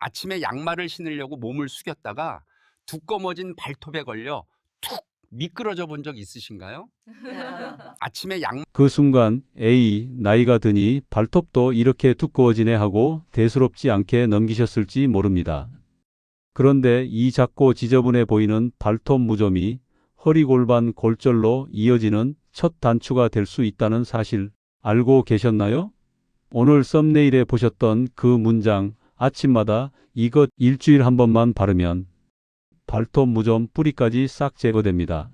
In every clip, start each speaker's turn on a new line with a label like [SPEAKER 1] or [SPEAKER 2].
[SPEAKER 1] 아침에 양말을 신으려고 몸을 숙였다가 두꺼워진 발톱에 걸려 툭 미끄러져 본 적 있으신가요? 아침에 양
[SPEAKER 2] 그 순간 에이, 나이가 드니 발톱도 이렇게 두꺼워지네 하고 대수롭지 않게 넘기셨을지 모릅니다. 그런데 이 작고 지저분해 보이는 발톱 무좀이 허리 골반 골절로 이어지는 첫 단추가 될 수 있다는 사실 알고 계셨나요? 오늘 썸네일에 보셨던 그 문장, 아침마다 이것 일주일 한 번만 바르면 발톱 무좀 뿌리까지 싹 제거됩니다.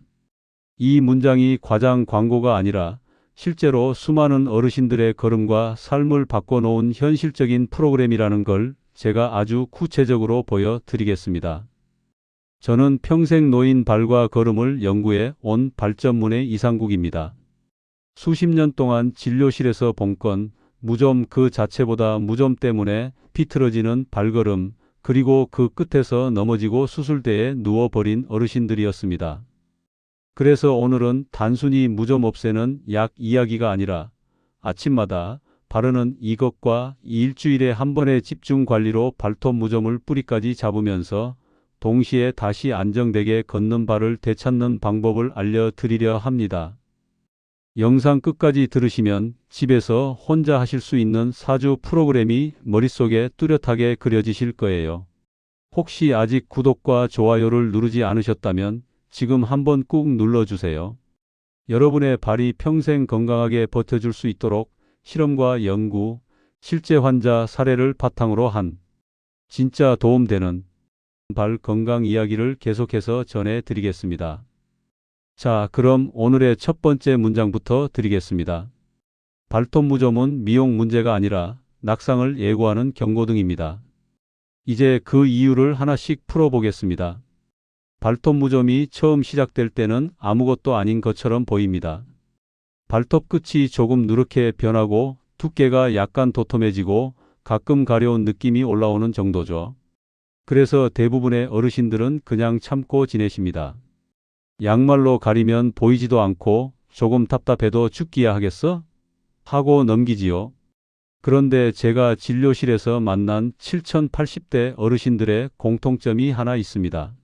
[SPEAKER 2] 이 문장이 과장 광고가 아니라 실제로 수많은 어르신들의 걸음과 삶을 바꿔놓은 현실적인 프로그램이라는 걸 제가 아주 구체적으로 보여드리겠습니다. 저는 평생 노인 발과 걸음을 연구해 온 발전문의 이상국입니다. 수십 년 동안 진료실에서 본 건 무좀 그 자체보다 무좀 때문에 비틀어지는 발걸음, 그리고 그 끝에서 넘어지고 수술대에 누워버린 어르신들이었습니다. 그래서 오늘은 단순히 무좀 없애는 약 이야기가 아니라 아침마다 바르는 이것과 일주일에 한 번의 집중 관리로 발톱 무좀을 뿌리까지 잡으면서 동시에 다시 안정되게 걷는 발을 되찾는 방법을 알려드리려 합니다. 영상 끝까지 들으시면 집에서 혼자 하실 수 있는 사주 프로그램이 머릿속에 뚜렷하게 그려지실 거예요. 혹시 아직 구독과 좋아요를 누르지 않으셨다면 지금 한번 꾹 눌러주세요. 여러분의 발이 평생 건강하게 버텨줄 수 있도록 실험과 연구, 실제 환자 사례를 바탕으로 한 진짜 도움되는 발 건강 이야기를 계속해서 전해드리겠습니다. 자, 그럼 오늘의 첫 번째 문장부터 드리겠습니다. 발톱 무좀은 미용 문제가 아니라 낙상을 예고하는 경고등입니다. 이제 그 이유를 하나씩 풀어보겠습니다. 발톱 무좀이 처음 시작될 때는 아무것도 아닌 것처럼 보입니다. 발톱 끝이 조금 누렇게 변하고 두께가 약간 도톰해지고 가끔 가려운 느낌이 올라오는 정도죠. 그래서 대부분의 어르신들은 그냥 참고 지내십니다. 양말로 가리면 보이지도 않고 조금 답답해도 죽기야 하겠어? 하고 넘기지요. 그런데 제가 진료실에서 만난 7080대 어르신들의 공통점이 하나 있습니다.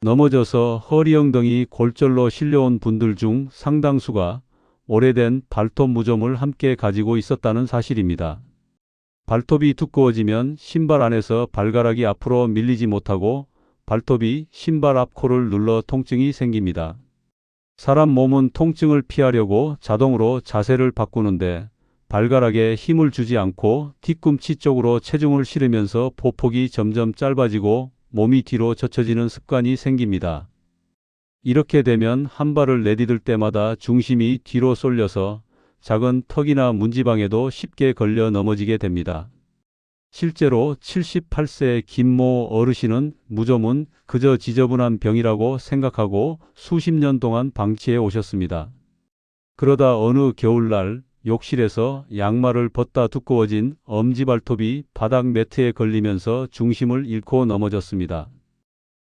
[SPEAKER 2] 넘어져서 허리 엉덩이 골절로 실려온 분들 중 상당수가 오래된 발톱 무좀을 함께 가지고 있었다는 사실입니다. 발톱이 두꺼워지면 신발 안에서 발가락이 앞으로 밀리지 못하고 발톱이 신발 앞 코를 눌러 통증이 생깁니다. 사람 몸은 통증을 피하려고 자동으로 자세를 바꾸는데 발가락에 힘을 주지 않고 뒤꿈치 쪽으로 체중을 실으면서 보폭이 점점 짧아지고 몸이 뒤로 젖혀지는 습관이 생깁니다. 이렇게 되면 한 발을 내디딜 때마다 중심이 뒤로 쏠려서 작은 턱이나 문지방에도 쉽게 걸려 넘어지게 됩니다. 실제로 78세 김모 어르신은 무좀은 그저 지저분한 병이라고 생각하고 수십 년 동안 방치해 오셨습니다. 그러다 어느 겨울날 욕실에서 양말을 벗다 두꺼워진 엄지발톱이 바닥 매트에 걸리면서 중심을 잃고 넘어졌습니다.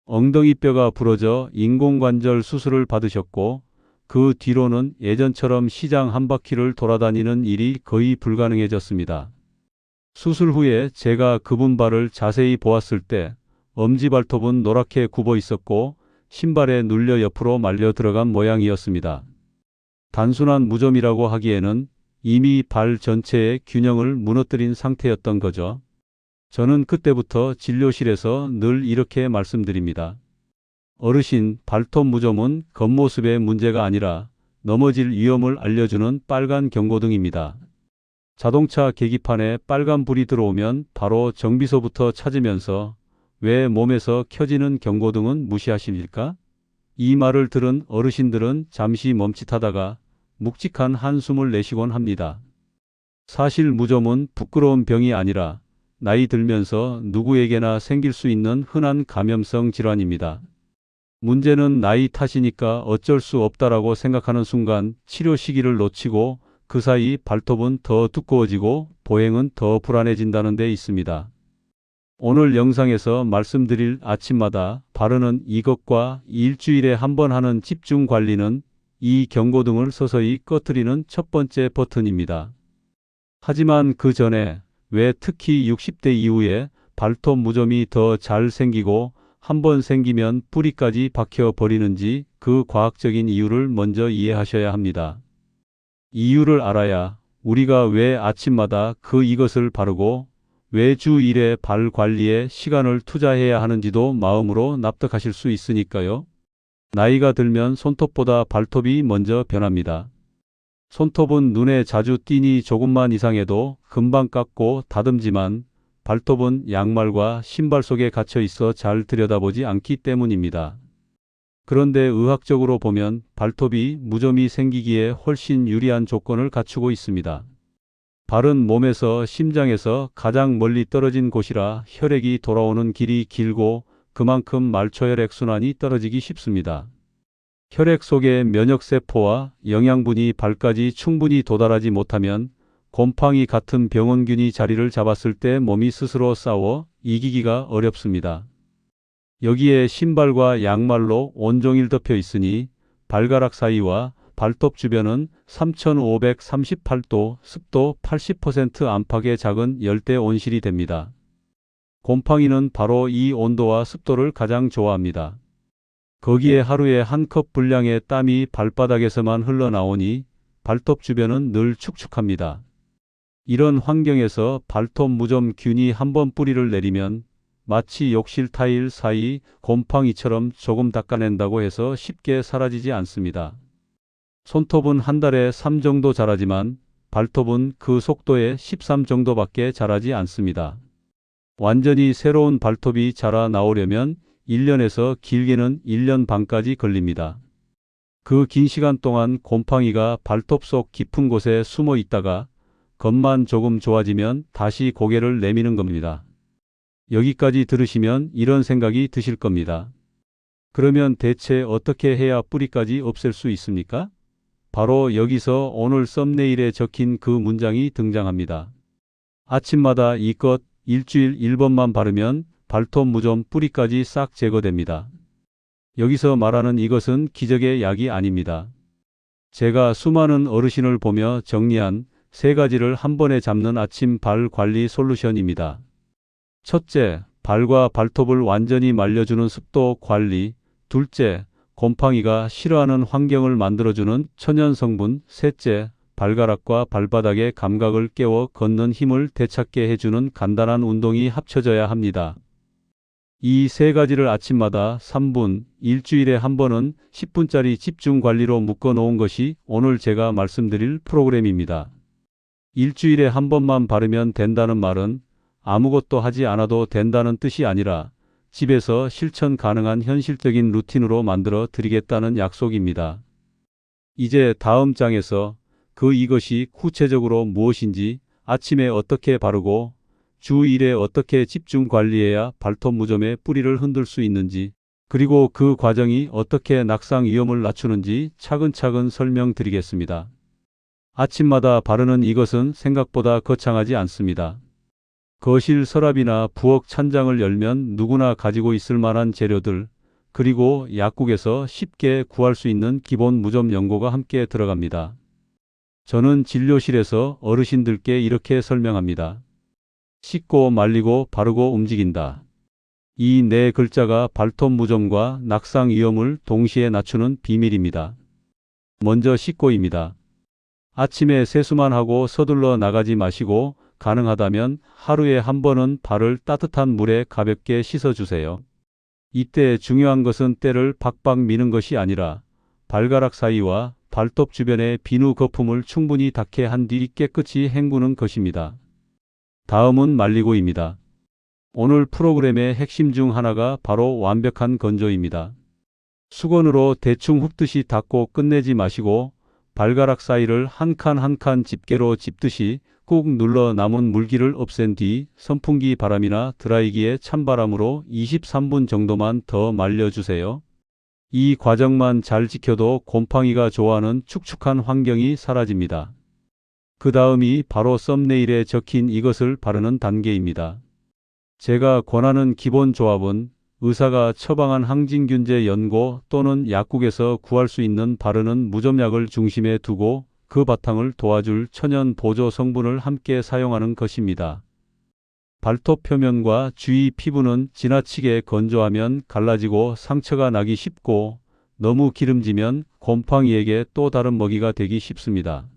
[SPEAKER 2] 엉덩이뼈가 부러져 인공관절 수술을 받으셨고 그 뒤로는 예전처럼 시장 한 바퀴를 돌아다니는 일이 거의 불가능해졌습니다. 수술 후에 제가 그분 발을 자세히 보았을 때 엄지발톱은 노랗게 굽어 있었고 신발에 눌려 옆으로 말려 들어간 모양이었습니다. 단순한 무좀이라고 하기에는 이미 발 전체의 균형을 무너뜨린 상태였던 거죠. 저는 그때부터 진료실에서 늘 이렇게 말씀드립니다. 어르신, 발톱 무좀은 겉모습의 문제가 아니라 넘어질 위험을 알려주는 빨간 경고등입니다. 자동차 계기판에 빨간 불이 들어오면 바로 정비소부터 찾으면서 왜 몸에서 켜지는 경고등은 무시하십니까? 이 말을 들은 어르신들은 잠시 멈칫하다가 묵직한 한숨을 내쉬곤 합니다. 사실 무좀은 부끄러운 병이 아니라 나이 들면서 누구에게나 생길 수 있는 흔한 감염성 질환입니다. 문제는 나이 탓이니까 어쩔 수 없다라고 생각하는 순간 치료 시기를 놓치고 그 사이 발톱은 더 두꺼워지고 보행은 더 불안해진다는 데 있습니다. 오늘 영상에서 말씀드릴 아침마다 바르는 이것과 일주일에 한 번 하는 집중 관리는 이 경고등을 서서히 꺼트리는 첫 번째 버튼입니다. 하지만 그 전에 왜 특히 60대 이후에 발톱 무좀이 더 잘 생기고 한번 생기면 뿌리까지 박혀 버리는지 그 과학적인 이유를 먼저 이해하셔야 합니다. 이유를 알아야 우리가 왜 아침마다 이것을 바르고 왜 주 1회 발 관리에 시간을 투자해야 하는지도 마음으로 납득하실 수 있으니까요. 나이가 들면 손톱보다 발톱이 먼저 변합니다. 손톱은 눈에 자주 띄니 조금만 이상해도 금방 깎고 다듬지만 발톱은 양말과 신발 속에 갇혀 있어 잘 들여다보지 않기 때문입니다. 그런데 의학적으로 보면 발톱이 무좀이 생기기에 훨씬 유리한 조건을 갖추고 있습니다. 발은 몸에서 심장에서 가장 멀리 떨어진 곳이라 혈액이 돌아오는 길이 길고 그만큼 말초혈액 순환이 떨어지기 쉽습니다. 혈액 속의 면역세포와 영양분이 발까지 충분히 도달하지 못하면 곰팡이 같은 병원균이 자리를 잡았을 때 몸이 스스로 싸워 이기기가 어렵습니다. 여기에 신발과 양말로 온종일 덮여 있으니 발가락 사이와 발톱 주변은 3538도, 습도 80% 안팎의 작은 열대 온실이 됩니다. 곰팡이는 바로 이 온도와 습도를 가장 좋아합니다. 거기에 하루에 한 컵 분량의 땀이 발바닥에서만 흘러나오니 발톱 주변은 늘 축축합니다. 이런 환경에서 발톱 무좀 균이 한번 뿌리를 내리면 마치 욕실 타일 사이 곰팡이처럼 조금 닦아낸다고 해서 쉽게 사라지지 않습니다. 손톱은 한 달에 3 정도 자라지만 발톱은 그 속도의 13 정도밖에 자라지 않습니다. 완전히 새로운 발톱이 자라 나오려면 1년에서 길게는 1년 반까지 걸립니다. 그 긴 시간 동안 곰팡이가 발톱 속 깊은 곳에 숨어 있다가 겉만 조금 좋아지면 다시 고개를 내미는 겁니다. 여기까지 들으시면 이런 생각이 드실 겁니다. 그러면 대체 어떻게 해야 뿌리까지 없앨 수 있습니까? 바로 여기서 오늘 썸네일에 적힌 그 문장이 등장합니다. 아침마다 이것 일주일 1번만 바르면 발톱 무좀 뿌리까지 싹 제거됩니다. 여기서 말하는 이것은 기적의 약이 아닙니다. 제가 수많은 어르신을 보며 정리한 3가지를 한 번에 잡는 아침 발 관리 솔루션입니다. 첫째, 발과 발톱을 완전히 말려주는 습도 관리. 둘째, 곰팡이가 싫어하는 환경을 만들어주는 천연 성분. 셋째, 발가락과 발바닥의 감각을 깨워 걷는 힘을 되찾게 해주는 간단한 운동이 합쳐져야 합니다. 이 3가지를 아침마다 3분, 일주일에 한 번은 10분짜리 집중 관리로 묶어 놓은 것이 오늘 제가 말씀드릴 프로그램입니다. 일주일에 한 번만 바르면 된다는 말은 아무것도 하지 않아도 된다는 뜻이 아니라 집에서 실천 가능한 현실적인 루틴으로 만들어 드리겠다는 약속입니다. 이제 다음 장에서 이것이 구체적으로 무엇인지, 아침에 어떻게 바르고 주 1회 어떻게 집중 관리해야 발톱 무좀의 뿌리를 흔들 수 있는지, 그리고 그 과정이 어떻게 낙상 위험을 낮추는지 차근차근 설명드리겠습니다. 아침마다 바르는 이것은 생각보다 거창하지 않습니다. 거실 서랍이나 부엌 찬장을 열면 누구나 가지고 있을 만한 재료들, 그리고 약국에서 쉽게 구할 수 있는 기본 무좀 연고가 함께 들어갑니다. 저는 진료실에서 어르신들께 이렇게 설명합니다. 씻고 말리고 바르고 움직인다. 이 4글자가 발톱 무좀과 낙상 위험을 동시에 낮추는 비밀입니다. 먼저 씻고입니다. 아침에 세수만 하고 서둘러 나가지 마시고 가능하다면 하루에 한 번은 발을 따뜻한 물에 가볍게 씻어주세요. 이때 중요한 것은 때를 박박 미는 것이 아니라 발가락 사이와 발톱 주변의 비누 거품을 충분히 닿게 한 뒤 깨끗이 헹구는 것입니다. 다음은 말리고입니다. 오늘 프로그램의 핵심 중 하나가 바로 완벽한 건조입니다. 수건으로 대충 훑듯이 닦고 끝내지 마시고 발가락 사이를 한 칸 한 칸 집게로 짚듯이 꾹 눌러 남은 물기를 없앤 뒤 선풍기 바람이나 드라이기에 찬바람으로 23분 정도만 더 말려주세요. 이 과정만 잘 지켜도 곰팡이가 좋아하는 축축한 환경이 사라집니다. 그 다음이 바로 썸네일에 적힌 이것을 바르는 단계입니다. 제가 권하는 기본 조합은 의사가 처방한 항진균제 연고 또는 약국에서 구할 수 있는 바르는 무좀약을 중심에 두고 그 바탕을 도와줄 천연 보조 성분을 함께 사용하는 것입니다. 발톱 표면과 주위 피부는 지나치게 건조하면 갈라지고 상처가 나기 쉽고 너무 기름지면 곰팡이에게 또 다른 먹이가 되기 쉽습니다.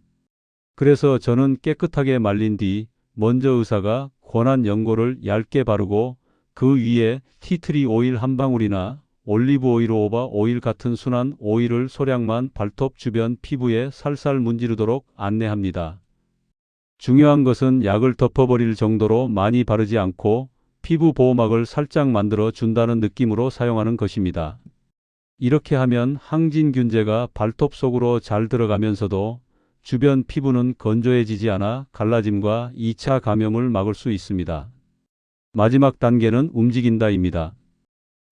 [SPEAKER 2] 그래서 저는 깨끗하게 말린 뒤 먼저 의사가 권한 연고를 얇게 바르고 그 위에 티트리 오일 한 방울이나 올리브 오일, 오바 오일 같은 순한 오일을 소량만 발톱 주변 피부에 살살 문지르도록 안내합니다. 중요한 것은 약을 덮어버릴 정도로 많이 바르지 않고 피부 보호막을 살짝 만들어 준다는 느낌으로 사용하는 것입니다. 이렇게 하면 항진균제가 발톱 속으로 잘 들어가면서도 주변 피부는 건조해지지 않아 갈라짐과 2차 감염을 막을 수 있습니다. 마지막 단계는 움직인다입니다.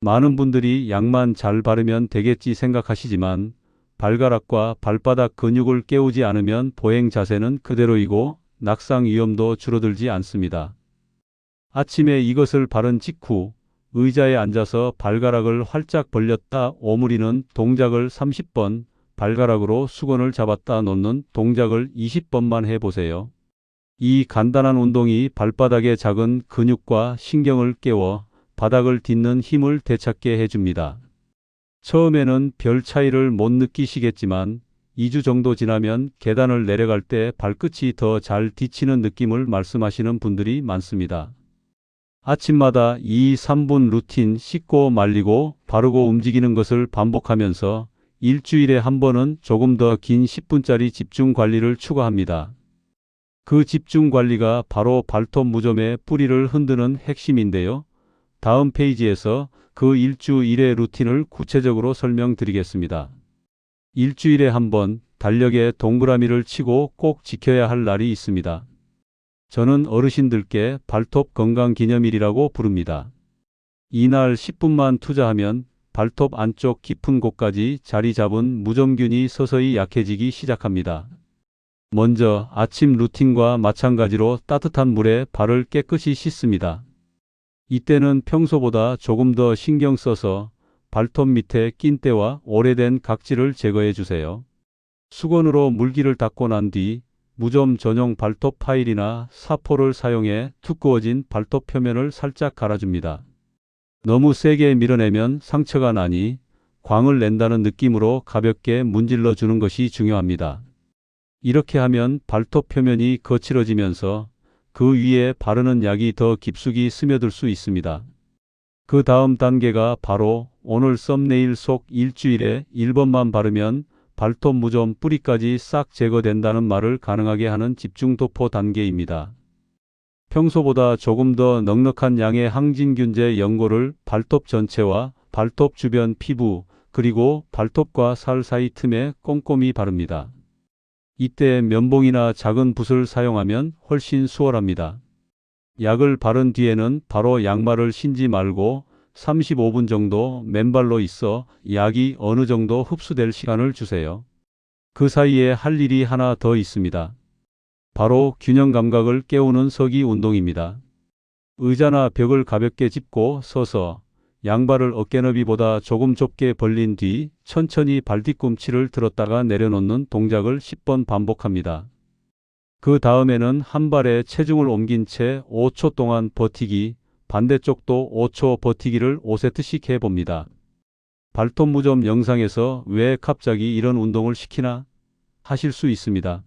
[SPEAKER 2] 많은 분들이 약만 잘 바르면 되겠지 생각하시지만 발가락과 발바닥 근육을 깨우지 않으면 보행 자세는 그대로이고 낙상 위험도 줄어들지 않습니다. 아침에 이것을 바른 직후 의자에 앉아서 발가락을 활짝 벌렸다 오므리는 동작을 30번, 발가락으로 수건을 잡았다 놓는 동작을 20번만 해보세요. 이 간단한 운동이 발바닥의 작은 근육과 신경을 깨워 바닥을 딛는 힘을 되찾게 해줍니다. 처음에는 별 차이를 못 느끼시겠지만 2주 정도 지나면 계단을 내려갈 때 발끝이 더 잘 디치는 느낌을 말씀하시는 분들이 많습니다. 아침마다 2, 3분 루틴 씻고 말리고 바르고 움직이는 것을 반복하면서 일주일에 한 번은 조금 더 긴 10분짜리 집중 관리를 추가합니다. 그 집중 관리가 바로 발톱 무좀의 뿌리를 흔드는 핵심인데요. 다음 페이지에서 그 일주일의 루틴을 구체적으로 설명드리겠습니다. 일주일에 한 번 달력에 동그라미를 치고 꼭 지켜야 할 날이 있습니다. 저는 어르신들께 발톱 건강 기념일이라고 부릅니다. 이날 10분만 투자하면 발톱 안쪽 깊은 곳까지 자리 잡은 무좀균이 서서히 약해지기 시작합니다. 먼저 아침 루틴과 마찬가지로 따뜻한 물에 발을 깨끗이 씻습니다. 이때는 평소보다 조금 더 신경 써서 발톱 밑에 낀 때와 오래된 각질을 제거해 주세요. 수건으로 물기를 닦고 난 뒤 무좀 전용 발톱 파일이나 사포를 사용해 두꺼워진 발톱 표면을 살짝 갈아줍니다. 너무 세게 밀어내면 상처가 나니 광을 낸다는 느낌으로 가볍게 문질러 주는 것이 중요합니다. 이렇게 하면 발톱 표면이 거칠어지면서 그 위에 바르는 약이 더 깊숙이 스며들 수 있습니다. 그 다음 단계가 바로 오늘 썸네일 속 일주일에 1번만 바르면 발톱 무좀 뿌리까지 싹 제거된다는 말을 가능하게 하는 집중 도포 단계입니다. 평소보다 조금 더 넉넉한 양의 항진균제 연고를 발톱 전체와 발톱 주변 피부 그리고 발톱과 살 사이 틈에 꼼꼼히 바릅니다. 이때 면봉이나 작은 붓을 사용하면 훨씬 수월합니다. 약을 바른 뒤에는 바로 양말을 신지 말고 35분 정도 맨발로 있어 약이 어느 정도 흡수될 시간을 주세요. 그 사이에 할 일이 하나 더 있습니다. 바로 균형 감각을 깨우는 서기 운동입니다. 의자나 벽을 가볍게 짚고 서서 양발을 어깨 너비보다 조금 좁게 벌린 뒤 천천히 발뒤꿈치를 들었다가 내려놓는 동작을 10번 반복합니다. 그 다음에는 한 발에 체중을 옮긴 채 5초 동안 버티기, 반대쪽도 5초 버티기를 5세트씩 해봅니다. 발톱 무좀 영상에서 왜 갑자기 이런 운동을 시키나 하실 수 있습니다.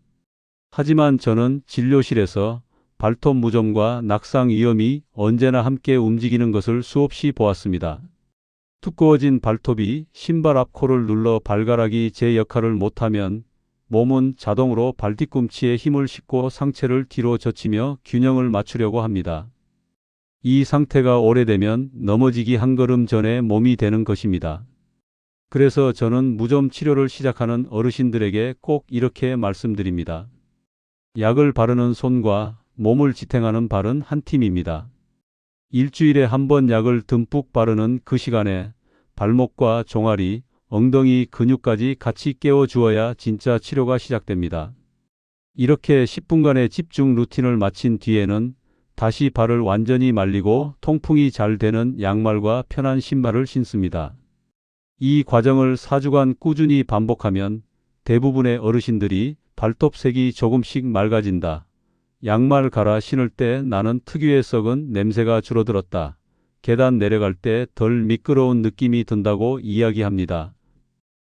[SPEAKER 2] 하지만 저는 진료실에서 발톱 무좀과 낙상 위험이 언제나 함께 움직이는 것을 수없이 보았습니다. 두꺼워진 발톱이 신발 앞 코를 눌러 발가락이 제 역할을 못하면 몸은 자동으로 발뒤꿈치에 힘을 싣고 상체를 뒤로 젖히며 균형을 맞추려고 합니다. 이 상태가 오래되면 넘어지기 한 걸음 전에 몸이 되는 것입니다. 그래서 저는 무좀 치료를 시작하는 어르신들에게 꼭 이렇게 말씀드립니다. 약을 바르는 손과 몸을 지탱하는 발은 한 팀입니다. 일주일에 한 번 약을 듬뿍 바르는 그 시간에 발목과 종아리, 엉덩이 근육까지 같이 깨워주어야 진짜 치료가 시작됩니다. 이렇게 10분간의 집중 루틴을 마친 뒤에는 다시 발을 완전히 말리고 통풍이 잘 되는 양말과 편한 신발을 신습니다. 이 과정을 4주간 꾸준히 반복하면 대부분의 어르신들이 발톱색이 조금씩 맑아진다, 양말 갈아 신을 때 나는 특유의 썩은 냄새가 줄어들었다. 계단 내려갈 때 덜 미끄러운 느낌이 든다고 이야기합니다.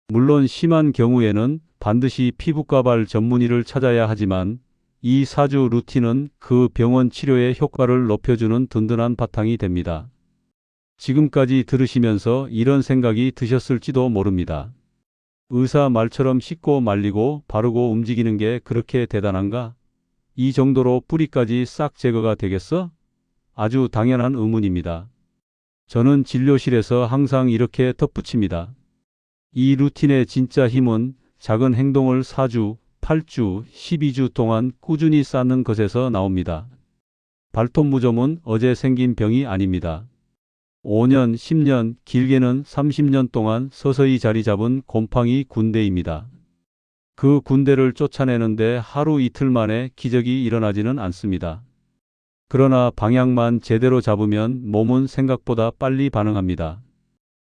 [SPEAKER 2] 물론 심한 경우에는 반드시 피부과 발 전문의를 찾아야 하지만 이 4주 루틴은 그 병원 치료의 효과를 높여주는 든든한 바탕이 됩니다. 지금까지 들으시면서 이런 생각이 드셨을지도 모릅니다. 의사 말처럼 씻고 말리고 바르고 움직이는 게 그렇게 대단한가? 이 정도로 뿌리까지 싹 제거가 되겠어? 아주 당연한 의문입니다. 저는 진료실에서 항상 이렇게 덧붙입니다. 이 루틴의 진짜 힘은 작은 행동을 4주, 8주, 12주 동안 꾸준히 쌓는 것에서 나옵니다. 발톱 무좀은 어제 생긴 병이 아닙니다. 5년, 10년, 길게는 30년 동안 서서히 자리 잡은 곰팡이 군대입니다. 그 군대를 쫓아내는데 하루 이틀 만에 기적이 일어나지는 않습니다. 그러나 방향만 제대로 잡으면 몸은 생각보다 빨리 반응합니다.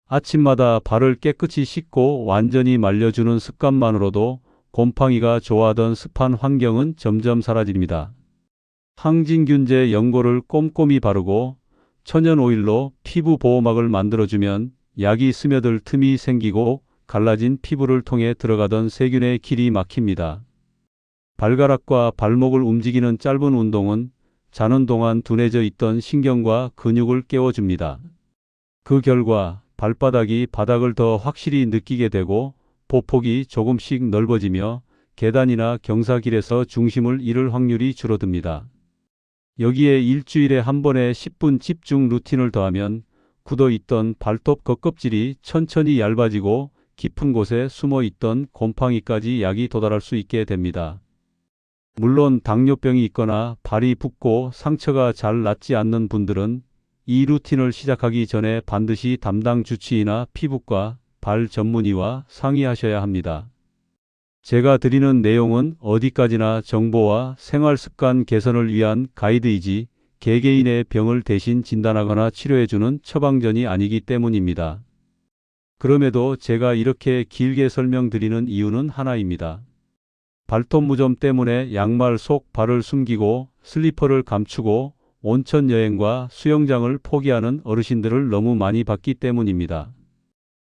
[SPEAKER 2] 아침마다 발을 깨끗이 씻고 완전히 말려주는 습관만으로도 곰팡이가 좋아하던 습한 환경은 점점 사라집니다. 항진균제 연고를 꼼꼼히 바르고 천연 오일로 피부 보호막을 만들어주면 약이 스며들 틈이 생기고 갈라진 피부를 통해 들어가던 세균의 길이 막힙니다. 발가락과 발목을 움직이는 짧은 운동은 자는 동안 둔해져 있던 신경과 근육을 깨워줍니다. 그 결과 발바닥이 바닥을 더 확실히 느끼게 되고 보폭이 조금씩 넓어지며 계단이나 경사길에서 중심을 잃을 확률이 줄어듭니다. 여기에 일주일에 한 번의 10분 집중 루틴을 더하면 굳어있던 발톱 겉껍질이 천천히 얇아지고 깊은 곳에 숨어있던 곰팡이까지 약이 도달할 수 있게 됩니다. 물론 당뇨병이 있거나 발이 붓고 상처가 잘 낫지 않는 분들은 이 루틴을 시작하기 전에 반드시 담당 주치의나 피부과 발 전문의와 상의하셔야 합니다. 제가 드리는 내용은 어디까지나 정보와 생활 습관 개선을 위한 가이드이지 개개인의 병을 대신 진단하거나 치료해주는 처방전이 아니기 때문입니다. 그럼에도 제가 이렇게 길게 설명드리는 이유는 하나입니다. 발톱 무좀 때문에 양말 속 발을 숨기고 슬리퍼를 감추고 온천 여행과 수영장을 포기하는 어르신들을 너무 많이 봤기 때문입니다.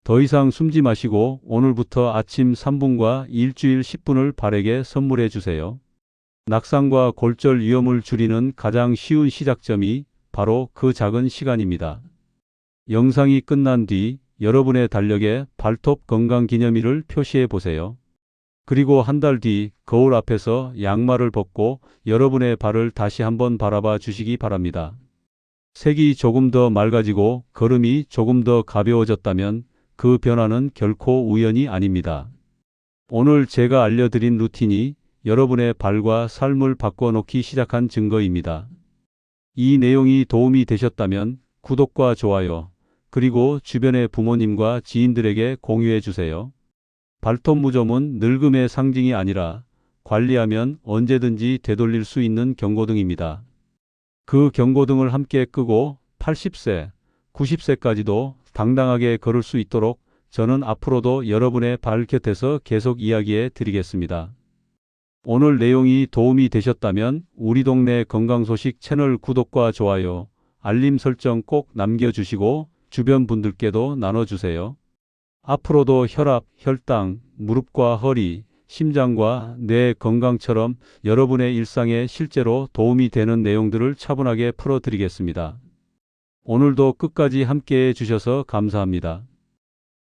[SPEAKER 2] 더 이상 숨지 마시고 오늘부터 아침 3분과 일주일 10분을 발에게 선물해 주세요. 낙상과 골절 위험을 줄이는 가장 쉬운 시작점이 바로 그 작은 시간입니다. 영상이 끝난 뒤 여러분의 달력에 발톱 건강 기념일을 표시해 보세요. 그리고 한 달 뒤 거울 앞에서 양말을 벗고 여러분의 발을 다시 한번 바라봐 주시기 바랍니다. 색이 조금 더 맑아지고 걸음이 조금 더 가벼워졌다면 그 변화는 결코 우연이 아닙니다. 오늘 제가 알려드린 루틴이 여러분의 발과 삶을 바꿔놓기 시작한 증거입니다. 이 내용이 도움이 되셨다면 구독과 좋아요, 그리고 주변의 부모님과 지인들에게 공유해 주세요. 발톱 무좀은 늙음의 상징이 아니라 관리하면 언제든지 되돌릴 수 있는 경고등입니다. 그 경고등을 함께 끄고 80세, 90세까지도 당당하게 걸을 수 있도록 저는 앞으로도 여러분의 발 곁에서 계속 이야기해 드리겠습니다. 오늘 내용이 도움이 되셨다면 우리 동네 건강소식 채널 구독과 좋아요, 알림 설정 꼭 남겨주시고 주변 분들께도 나눠주세요. 앞으로도 혈압, 혈당, 무릎과 허리, 심장과 뇌 건강처럼 여러분의 일상에 실제로 도움이 되는 내용들을 차분하게 풀어드리겠습니다. 오늘도 끝까지 함께해 주셔서 감사합니다.